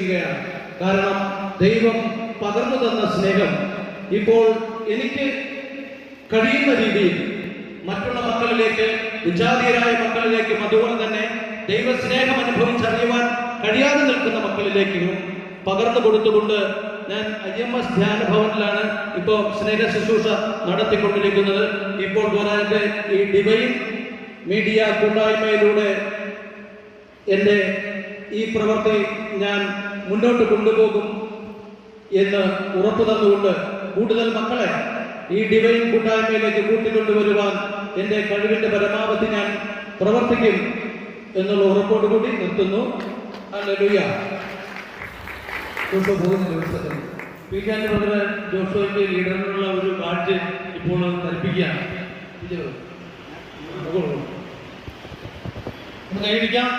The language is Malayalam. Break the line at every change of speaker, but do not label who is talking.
വിശ്വസിക്കുകയാണ്. കാരണം ദൈവം പകർന്നു തന്ന സ്നേഹം ഇപ്പോൾ എനിക്ക് കഴിയുന്ന രീതിയിൽ മറ്റുള്ള മക്കളിലേക്ക്, വിജാതീയരായ മക്കളിലേക്കും, അതുപോലെ തന്നെ ദൈവസ്നേഹം അനുഭവിച്ചറിയുവാൻ കഴിയാതെ നിൽക്കുന്ന മക്കളിലേക്കും പകർന്നു കൊടുത്തുകൊണ്ട് ഞാൻ IMS ധ്യാന ഭവനിലാണ് ഇപ്പോൾ സ്നേഹ ശുശ്രൂഷ നടത്തിക്കൊണ്ടിരിക്കുന്നത്. ഇപ്പോൾ പോരാതെ ഈ ഡിവൈൻ മീഡിയ കൂട്ടായ്മയിലൂടെ എൻ്റെ ഈ പ്രവൃത്തി ഞാൻ മുന്നോട്ട് കൊണ്ടുപോകും എന്ന് ഉറപ്പു തന്നുകൊണ്ട് കൂടുതൽ മക്കളെ ഈ ഡിവൈൻ കൂട്ടായ്മയിലേക്ക് കൂട്ടിക്കൊണ്ടുവരുവാൻ എൻ്റെ കഴിവിൻ്റെ പരമാവധി ഞാൻ പ്രവർത്തിക്കും എന്നുള്ള ഉറപ്പോടുകൂടി നിർത്തുന്നു. ഹല്ലേലൂയ.
ജോഷുവയ്ക്ക് ലീഡറിനുള്ള ഒരു ബാഡ്ജ് ഇപ്പോൾ ധരിപ്പിക്കുകയാണ്. കൈയടിക്കാം.